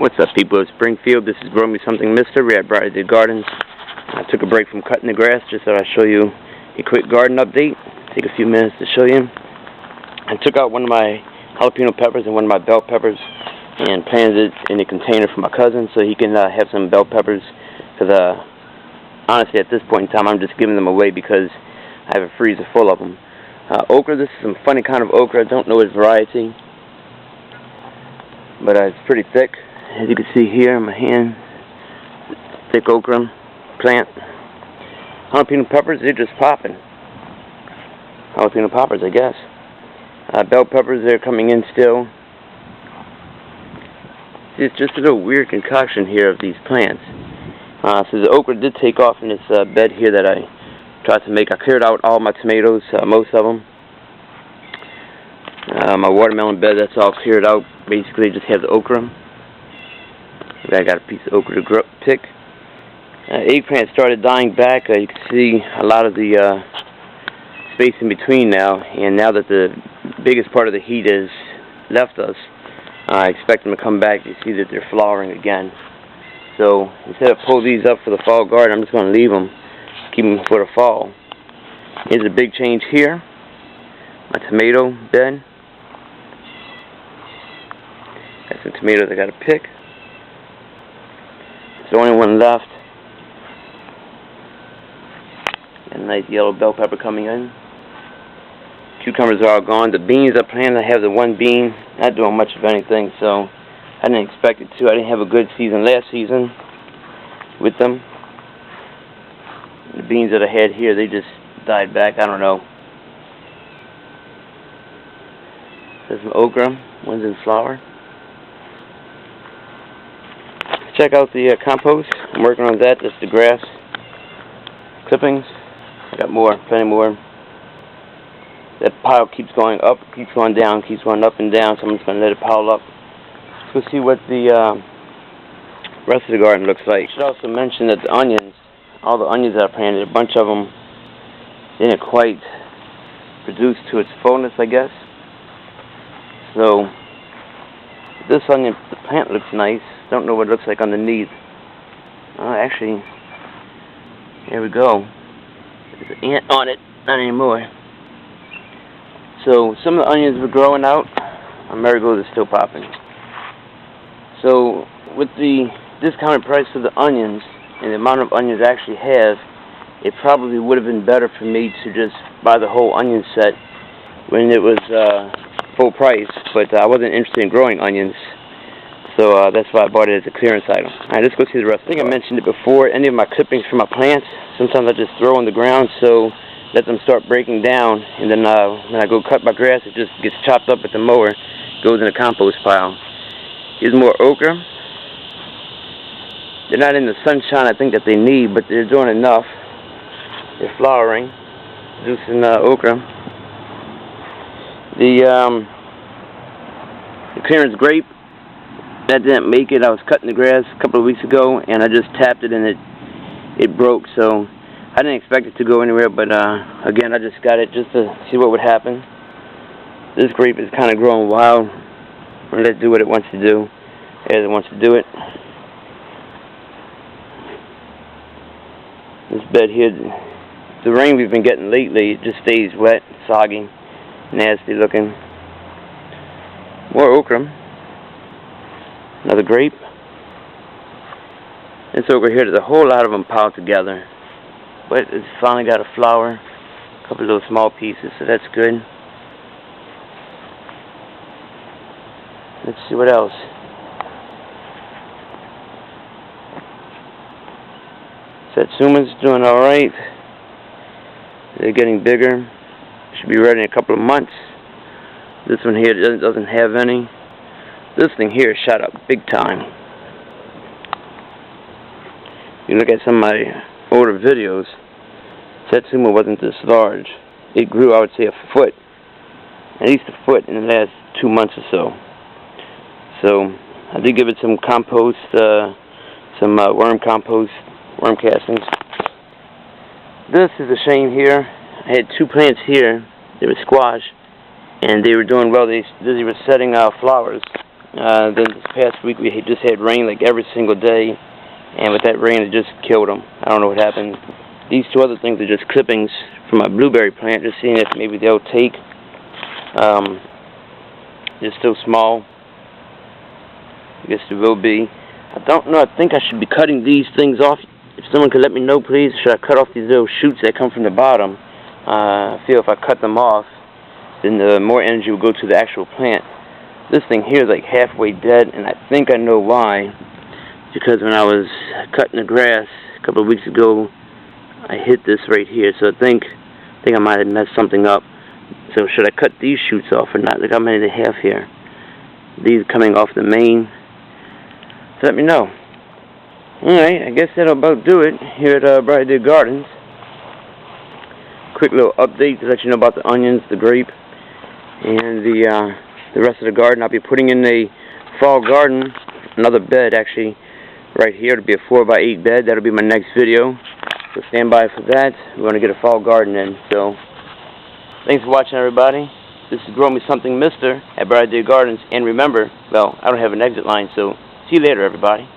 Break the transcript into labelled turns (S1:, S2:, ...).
S1: What's up, people of Springfield? This is Grow Me Something Mister. We're at Briarwood Gardens. I took a break from cutting the grass just so I'd show you a quick garden update. Take a few minutes to show you. I took out one of my jalapeno peppers and one of my bell peppers and planted it in a container for my cousin so he can have some bell peppers. Because honestly, at this point in time, I'm just giving them away because I have a freezer full of them. Okra, this is some funny kind of okra. I don't know its variety, but it's pretty thick. As you can see here in my hand, thick okra plant. Jalapeno peppers, they're just popping. Jalapeno poppers, I guess. Bell peppers, they're coming in still. It's just a little weird concoction here of these plants. So the okra did take off in this bed here that I tried to make. I cleared out all my tomatoes, most of them. My watermelon bed, that's all cleared out. Basically, just have the okra. I got a piece of okra to pick. Eggplant started dying back. You can see a lot of the space in between now. And now that the biggest part of the heat has left us, I expect them to come back. You see that they're flowering again. So instead of pull these up for the fall garden, I'm just going to leave them, keep them for the fall. Here's a big change here. My tomato bed. Got some tomatoes I got to pick. It's the only one left. Got a nice yellow bell pepper coming in. Cucumbers are all gone. The beans I planted, I have the one bean. Not doing much of anything, so I didn't expect it to. I didn't have a good season last season with them. The beans that I had here, they just died back. I don't know. There's some okra. One's in flower. Check out the compost. I'm working on that. Just the grass clippings. I got more, plenty more. That pile keeps going up, keeps going down, keeps going up and down, so I'm just going to let it pile up. Let's see what the rest of the garden looks like. I should also mention that the onions, all the onions that I planted, a bunch of them didn't quite produce to its fullness, I guess. So this onion, the plant looks nice. Don't know what it looks like underneath. Actually, here we go. There's an ant on it. Not anymore. So some of the onions were growing out. My marigolds are still popping. So with the discounted price of the onions and the amount of onions I actually have, it probably would have been better for me to just buy the whole onion set when it was full price. But I wasn't interested in growing onions. So that's why I bought it as a clearance item. Alright, let's go see the rest. I think I mentioned it before. Any of my clippings from my plants, sometimes I just throw on the ground, so let them start breaking down. And then when I go cut my grass, it just gets chopped up with the mower, goes in a compost pile. Here's more okra. They're not in the sunshine I think that they need, but they're doing enough. They're flowering, producing okra. The clearance grape, that didn't make it. I was cutting the grass a couple of weeks ago, and I just tapped it, and it broke. So I didn't expect it to go anywhere, but again, I just got it just to see what would happen. This grape is kind of growing wild. I'm going to let it do what it wants to do, as it wants to do it. This bed here, the rain we've been getting lately, it just stays wet, soggy, nasty looking. More okra. Another grape. This okra here, there's a whole lot of them piled together. But it's finally got a flower. A couple of little small pieces, so that's good. Let's see what else. Satsuma's doing alright. They're getting bigger. Should be ready in a couple of months. This one here doesn't have any. This thing here shot up big time. You look at some of my older videos, Satsuma wasn't this large. It grew, I would say, a foot. At least a foot in the last 2 months or so. So I did give it some compost, some worm compost, worm castings. This is a shame here. I had 2 plants here. They were squash, and they were doing well. They were setting flowers. Then this past week we just had rain like every single day, and with that rain it just killed them. I don't know what happened. These two other things are just clippings from my blueberry plant, just seeing if maybe they'll take. They're still small. I guess they will be. I don't know, I think I should be cutting these things off. If someone could let me know, please. Should I cut off these little shoots that come from the bottom? I feel if I cut them off, then the more energy will go to the actual plant. This thing here is like halfway dead, and I think I know why. Because when I was cutting the grass a couple of weeks ago, I hit this right here, so I think I might have messed something up. So should I cut these shoots off or not? Look how many they have here. These coming off the main. So let me know. Alright, I guess that'll about do it here at Bridal Gardens. Quick little update to let you know about the onions, the grape, and the rest of the garden. I'll be putting in a fall garden, another bed actually, right here. It'll be a 4x8 bed. That'll be my next video. So stand by for that. We're going to get a fall garden in. So thanks for watching, everybody. This is Grow Me Something Mr. at Bridal Gardens. And remember, well, I don't have an exit line, so see you later, everybody.